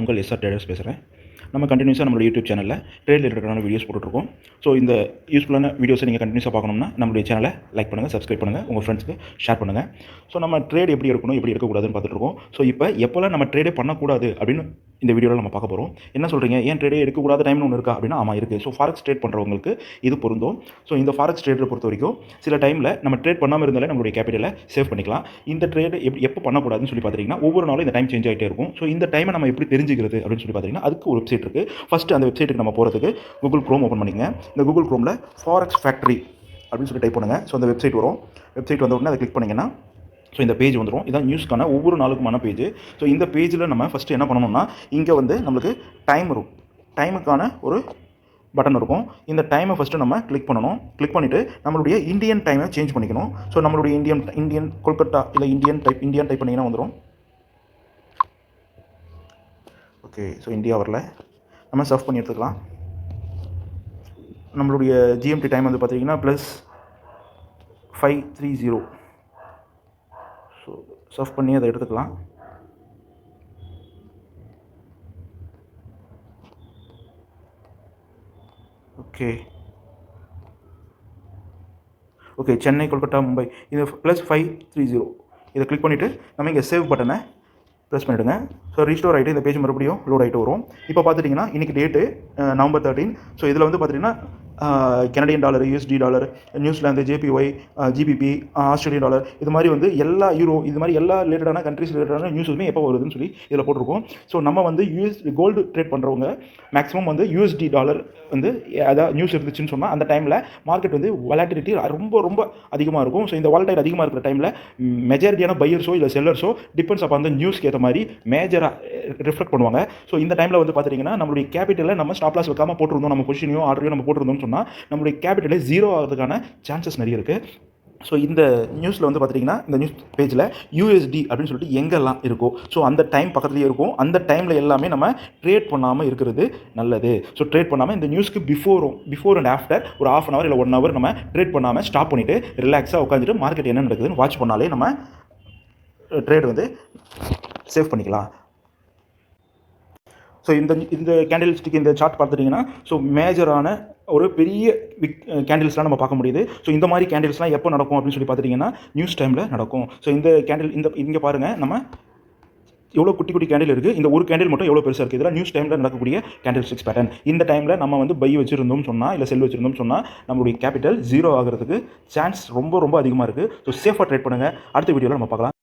உங்கள் SR traders பேசுகிறேன். நம்ம கண்டினியூஸாக நம்மளோட யூடியூப் சேனலில் ட்ரேட் ரிலேட்டடான வீடியோஸ் போட்டுட்ருக்கோம். ஸோ இந்த யூஸ்ஃபுல்லான வீடியோஸை நீங்கள் கண்டினியூஸாக பார்க்கணும்னா நம்மளுடைய சேனலை லைக் பண்ணுங்கள், சப்ஸ்கிரைப் பண்ணுங்கள், உங்கள் ஃப்ரெண்ட்ஸ்க்கு ஷேர் பண்ணுங்கள். ஸோ நம்ம ட்ரேட் எப்படி எடுக்கணும், எப்படி எடுக்கக்கூடாதுன்னு பார்த்துட்ருக்கோம். ஸோ இப்போ எப்போல்லாம் நம்ம ட்ரேடே பண்ணக்கூடாது அப்படின்னு இந்த வீடியோவில் நம்ம பார்க்க போகிறோம். என்ன சொல்கிறீங்க, ஏன் ட்ரேடே எடுக்கக்கூடாத டைம்னு ஒன்று இருக்கா அப்படின்னா, ஆமாம் இருக்குது. ஸோ ஃபாரெக்ஸ் ட்ரேட் பண்ணுறவங்களுக்கு இது பொருந்தும். ஸோ இந்த ஃபாரெக்ஸ் ட்ரேடரை பொறுத்த வரைக்கும் சில டைமில் நம்ம ட்ரேட் பண்ணாமல் இருந்தாலே நம்மளுடைய கேபிட்டலை சேவ் பண்ணிக்கலாம். இந்த ட்ரேட் எப்போ பண்ணக்கூடாதுன்னு சொல்லி பார்த்தீங்கன்னா, ஒவ்வொரு நாளும் இந்த டைம் சேஞ்ச் ஆகிட்டே இருக்கும். ஸோ இந்த டைமை நம்ம எப்படி தெரிஞ்சுக்கிறது அப்படின்னு சொல்லி பார்த்தீங்கன்னா, அதுக்கு ஒரு வெப்சைட் இருக்குது. ஃபஸ்ட்டு அந்த வெப்சைட்டுக்கு நம்ம போகிறதுக்கு கூகுள் க்ரோம் ஓப்பன் பண்ணிங்க. இந்த கூகுள் க்ரோமில் ஃபாரெக்ஸ் ஃபேக்ட்ரி அப்படின்னு சொல்லி டைப் பண்ணுங்கள். ஸோ அந்த வெப்சைட் வரும். வெப்சைட் வந்த உடனே அதை கிளிக் பண்ணிங்கன்னா ஸோ இந்த பேஜ் வந்துடும். இதான் நியூஸ்க்கான ஒவ்வொரு நாளுக்குமான பேஜ். ஸோ இந்த பேஜில் நம்ம ஃபஸ்ட்டு என்ன பண்ணணும்னா, இங்கே வந்து நம்மளுக்கு டைம் இருக்கும். டைமுக்கான ஒரு பட்டன் இருக்கும். இந்த டைமை ஃபஸ்ட்டு நம்ம கிளிக் பண்ணணும். கிளிக் பண்ணிவிட்டு நம்மளுடைய இந்தியன் டைமை சேஞ்ச் பண்ணிக்கணும். ஸோ நம்மளுடைய இந்தியன் கொல்கத்தா இல்லை இந்தியன் டைப் பண்ணிங்கன்னா வந்துடும். ஓகே, ஸோ இந்தியா வரல, நம்ம சர்ஃப் பண்ணி எடுத்துக்கலாம். நம்மளுடைய ஜிஎம்டி டைம் வந்து பார்த்தீங்கன்னா +530. ஸோ சர்ஃப் பண்ணி அதை எடுத்துக்கலாம். ஓகே, சென்னை, கொல்கத்தா, மும்பை, இது +530. இதை கிளிக் பண்ணிவிட்டு நம்ம இங்கே சேவ் பட்டனை ப்ரெஸ் பண்ணிவிடுங்க. ஸோ ரீஸ்டோர் ஆகிட்டு இந்த பேஜ் மறுபடியும் லோட் ஆகிட்டு வரும். இப்போ பார்த்துட்டிங்கன்னா இன்றைக்கி டேட்டு நவம்பர் 13. ஸோ இதில் வந்து பார்த்திங்கன்னா Canadian dollar, USD dollar, New Zealand, JPY, GBP, Australian dollar, இது மாதிரி வந்து எல்லா யூரோ, இது மாதிரி எல்லா ரிலேட்டடான கண்ட்ரிஸ் ரிலேட்டடான நியூஸுமே எப்போ வருதுன்னு சொல்லி இதில் போட்டிருக்கோம். ஸோ நம்ம வந்து கோல்டு ட்ரேட் பண்ணுறவங்க மேக்ஸிமம் வந்து யூஎஸ்டி டாலர் வந்து அதாவது நியூஸ் இருந்துச்சுன்னு சொன்னால் அந்த டைமில் மார்க்கெட் வந்து வாலட்டிலிட்டி ரொம்ப அதிகமாக இருக்கும். ஸோ இந்த வாலடைல் அதிகமாக இருக்கிற டைமில் மெஜாரிட்டியான பையர்ஸோ இல்லை செல்லர்ஸோ டிபெண்ட்ஸ் அப்போ அந்த நியூஸ்க்கு ஏற்ற மாதிரி மேஜராக ரிஃப்ளெக்ட் பண்ணுவாங்க. ஸோ இந்த டைமில் வந்து பார்த்திங்கன்னா நம்மளுடைய கேபிட்டலை நம்ம ஸ்டாப் லாஸ் வைக்காமல் போட்டிருந்தோம், நம்ம பொசிஷனையோ ஆர்டரையோ நம்ம போட்டிருந்தோம்னு சொன்னால் நம்மளுடைய கேபிட்டலே ஜீரோ ஆகிறதுக்கான சான்சஸ் நிறைய இருக்குது. ஸோ இந்த நியூஸில் வந்து பார்த்திங்கன்னா இந்த நியூஸ் பேஜில் யூஎஸ்டி அப்படின்னு சொல்லிட்டு எங்கெல்லாம் இருக்கோ ஸோ அந்த டைம் பக்கத்துலேயே இருக்கும். அந்த டைமில் எல்லாமே நம்ம ட்ரேட் பண்ணாமல் இருக்கிறது நல்லது. ஸோ ட்ரேட் பண்ணாமல் இந்த நியூஸ்க்கு பிஃபோர் அண்ட் ஆஃப்டர் ஒரு ½ hour இல்லை 1 hour நம்ம ட்ரேட் பண்ணாமல் ஸ்டாப் பண்ணிவிட்டு ரிலாக்ஸாக உட்காந்துட்டு மார்க்கெட் என்ன நடக்குதுன்னு வாட்ச் பண்ணாலே நம்ம ட்ரேட் வந்து சேவ் பண்ணிக்கலாம். ஸோ இந்த கேண்டில் ஸ்டிக் இந்த சார்ட் பார்த்துட்டிங்கன்னா ஸோ மேஜரான ஒரு பெரிய கேண்டில்ஸ்லாம் நம்ம பார்க்க முடியுது. ஸோ இந்த மாதிரி கேண்டில்ஸ்லாம் எப்போ நடக்கும் அப்படின்னு சொல்லி பார்த்துட்டிங்கன்னா நியூஸ் டைமில் நடக்கும். ஸோ இந்த கேண்டில் இங்கே பாருங்கள், நம்ம எவ்வளோ குட்டி கேண்டில் இருக்குது. இந்த ஒரு கேண்டில் மட்டும் எவ்வளோ பெருசாக இருக்குது. இதெல்லாம் நியூஸ் டைமில் நடக்கக்கூடிய கேண்டில் ஸ்டிக்ஸ் பேட்டர்ன். இந்த டைமில் நம்ம வந்து பை வச்சுருந்தோம் சொன்னால் இல்லை செல் வச்சுருந்தோம் சொன்னால் நம்மளுடைய கேபிட்டல் ஜீரோ ஆகிறதுக்கு சான்ஸ் ரொம்ப அதிகமாக இருக்குது. ஸோ சேஃபாக ட்ரேட் பண்ணுங்கள். அடுத்த வீடியோவில் நம்ம பார்க்கலாம்.